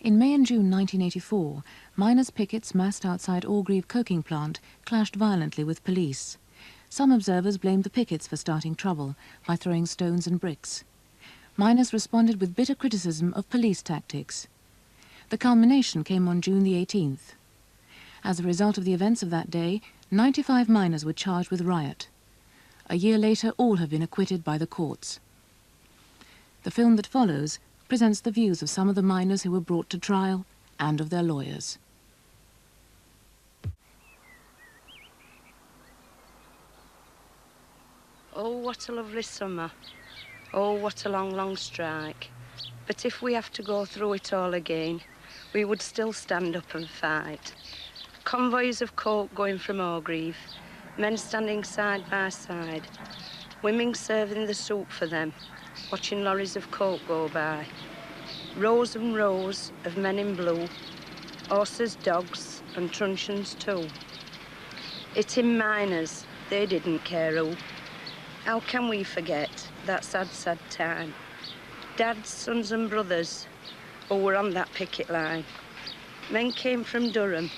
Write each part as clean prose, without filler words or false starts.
In May and June 1984, miners' pickets massed outside Orgreave coking plant clashed violently with police. Some observers blamed the pickets for starting trouble by throwing stones and bricks. Miners responded with bitter criticism of police tactics. The culmination came on June the 18th. As a result of the events of that day, 95 miners were charged with riot. A year later, all have been acquitted by the courts. The film that follows presents the views of some of the miners who were brought to trial and of their lawyers. Oh, what a lovely summer. Oh, what a long, long strike. But if we have to go through it all again, we would still stand up and fight. Convoys of coke going from Orgreave, men standing side by side, women serving the soup for them, watching lorries of coke go by. Rows and rows of men in blue, horses, dogs, and truncheons too. Hitting miners, they didn't care who. How can we forget that sad, sad time? Dads, sons and brothers who were on that picket line. Men came from Durham,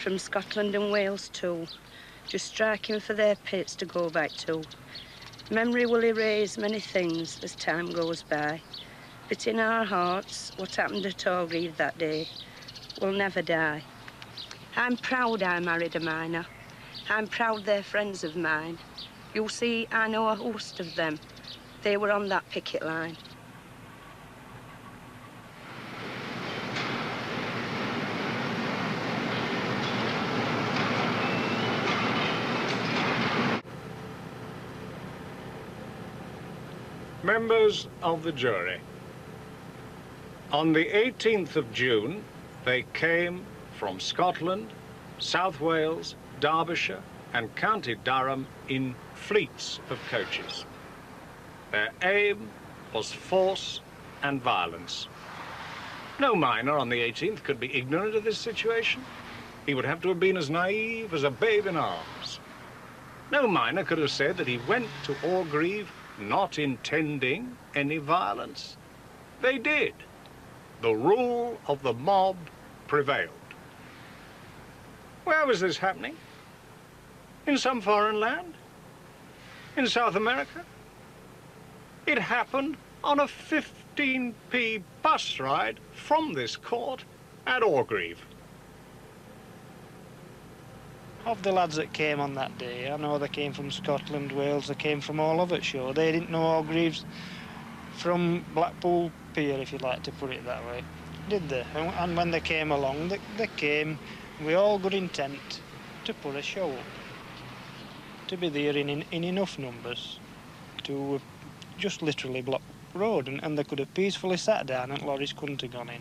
from Scotland and Wales too, just striking for their pits to go back to. Memory will erase many things as time goes by, but in our hearts, what happened at Orgreave that day will never die. I'm proud I married a miner. I'm proud they're friends of mine. You'll see, I know a host of them. They were on that picket line. Members of the jury, on the 18th of June, they came from Scotland, South Wales, Derbyshire, and County Durham in fleets of coaches. Their aim was force and violence. No miner on the 18th could be ignorant of this situation. He would have to have been as naive as a babe in arms. No miner could have said that he went to Orgreave not intending any violence. They did. The rule of the mob prevailed. Where was this happening? In some foreign land? In South America? It happened on a 15p bus ride from this court at Orgreave. Of the lads that came on that day, I know they came from Scotland, Wales, they came from all over, sure. They didn't know Orgreaves from Blackpool Pier, if you like to put it that way, did they? And when they came along, they came with all good intent to put a show up, to be there in enough numbers to just literally block the road, and they could have peacefully sat down and lorries couldn't have gone in.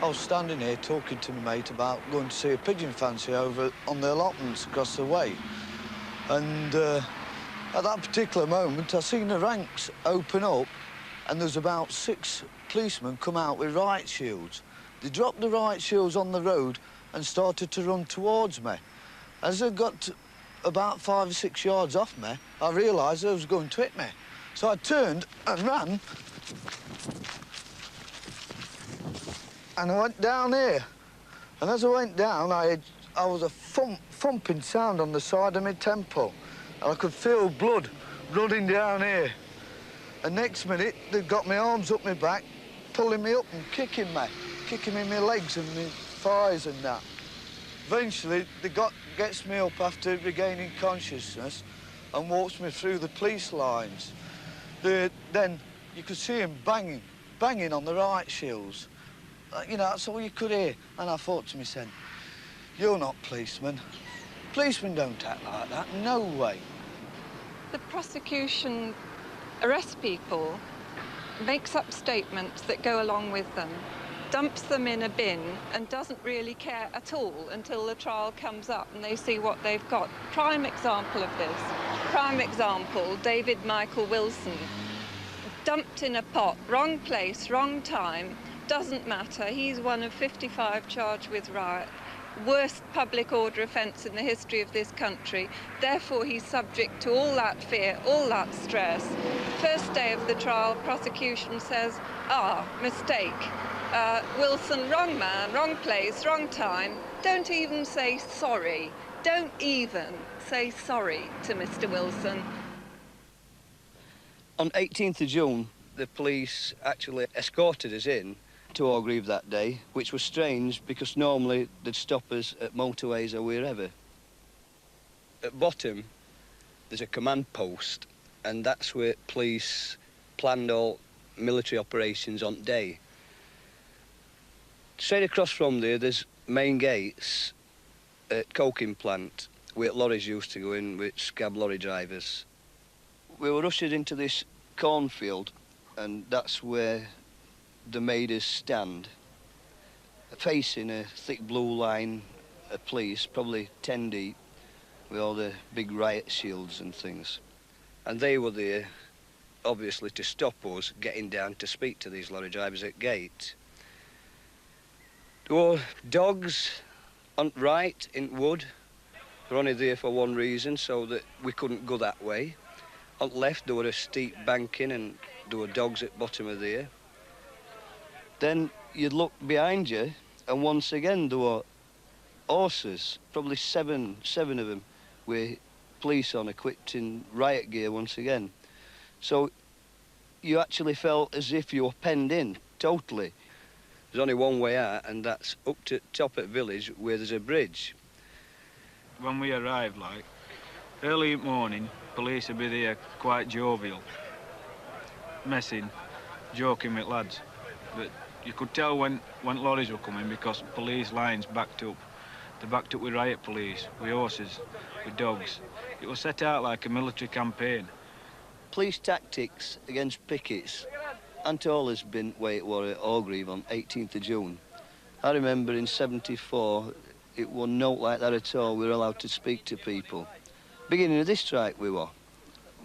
I was standing here talking to my mate about going to see a pigeon fancy over on the allotments across the way. And at that particular moment, I seen the ranks open up and there's about 6 policemen come out with riot shields. They dropped the riot shields on the road and started to run towards me. As they got to about 5 or 6 yards off me, I realised they was going to hit me. So I turned and ran. And I went down here. And as I went down, I was a thumping sound on the side of my temple. And I could feel blood running down here. And next minute, they got my arms up my back, pulling me up and kicking me in my legs and my thighs and that. Eventually, they gets me up after regaining consciousness and walks me through the police lines. Then you could see them banging on the riot shields. You know, that's all you could hear. And I thought to myself, you're not policemen. Policemen don't act like that, no way. The prosecution arrests people, makes up statements that go along with them, dumps them in a bin and doesn't really care at all until the trial comes up and they see what they've got. Prime example of this. Prime example, David Michael Wilson. Dumped in a pot, wrong place, wrong time, doesn't matter. He's one of 55 charged with riot. Worst public order offence in the history of this country. Therefore, he's subject to all that fear, all that stress. First day of the trial, prosecution says, mistake. Wilson, wrong man, wrong place, wrong time. Don't even say sorry. Don't even say sorry to Mr. Wilson. On 18th of June, the police actually escorted us in to Orgreave that day, which was strange because normally they'd stop us at motorways or wherever. At bottom, there's a command post, and that's where police planned all military operations on day. Straight across from there, there's main gates at coking plant, where lorries used to go in with scab lorry drivers. We were ushered into this cornfield, and that's where they made us stand, facing a thick blue line of police, probably 10 deep, with all the big riot shields and things. And they were there, obviously, to stop us getting down to speak to these lorry drivers at gate. There were dogs on right in wood. They were only there for one reason, so that we couldn't go that way. On left, there were a steep banking and there were dogs at bottom of there. Then you'd look behind you, and once again there were horses, probably seven of them, with police on, equipped in riot gear once again. So you actually felt as if you were penned in, totally. There's only one way out, and that's up to top at village, where there's a bridge. When we arrived, like, early morning, police would be there quite jovial, messing, joking with lads. But you could tell when lorries were coming because police lines backed up. They backed up with riot police, with horses, with dogs. It was set out like a military campaign. Police tactics against pickets ain't always been the way it were at Orgreave on 18th of June. I remember in 74, it was not like that at all. We were allowed to speak to people. Beginning of this strike we were.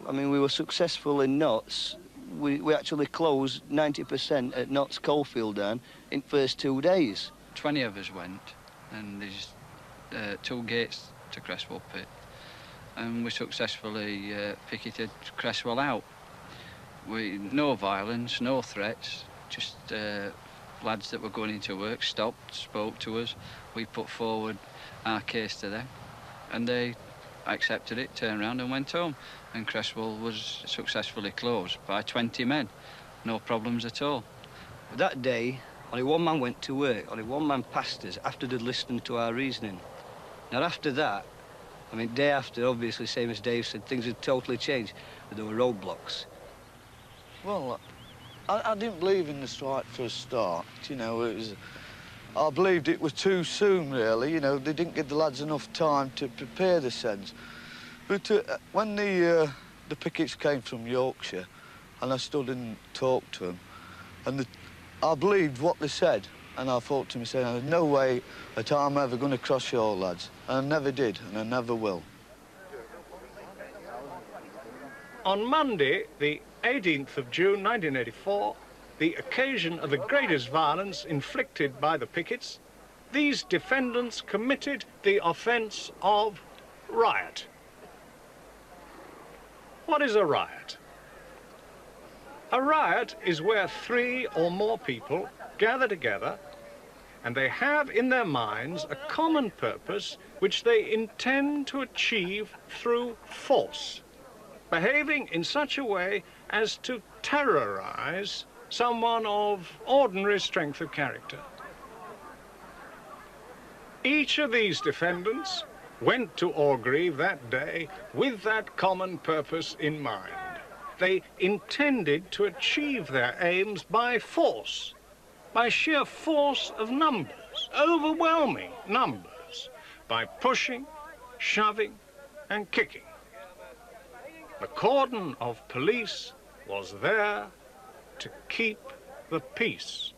I mean, we were successful in Notts. We actually closed 90% at Notts coalfield down in first 2 days. 20 of us went, and there's 2 gates to Cresswell pit, and we successfully picketed Cresswell out. No violence, no threats, just lads that were going into work stopped, spoke to us. We put forward our case to them, and they accepted it, turned around and went home. And Cresswell was successfully closed by 20 men. No problems at all. That day, only one man went to work, only one man passed us after they'd listened to our reasoning. Now after that, I mean, day after, obviously, same as Dave said, things had totally changed, but there were roadblocks. Well, I didn't believe in the strike for a start, you know. I believed it was too soon, really. You know, they didn't give the lads enough time to prepare the sends. But when the pickets came from Yorkshire, and I stood and talked to them, and I believed what they said, and I thought to myself, there's no way that I'm ever going to cross your lads. And I never did, and I never will. On Monday, the 18th of June, 1984, the occasion of the greatest violence inflicted by the pickets, these defendants committed the offence of riot. What is a riot? A riot is where 3 or more people gather together and they have in their minds a common purpose which they intend to achieve through force, behaving in such a way as to terrorize someone of ordinary strength of character. Each of these defendants went to Orgreave that day with that common purpose in mind. They intended to achieve their aims by force, by sheer force of numbers, overwhelming numbers, by pushing, shoving, and kicking. The cordon of police was there to keep the peace.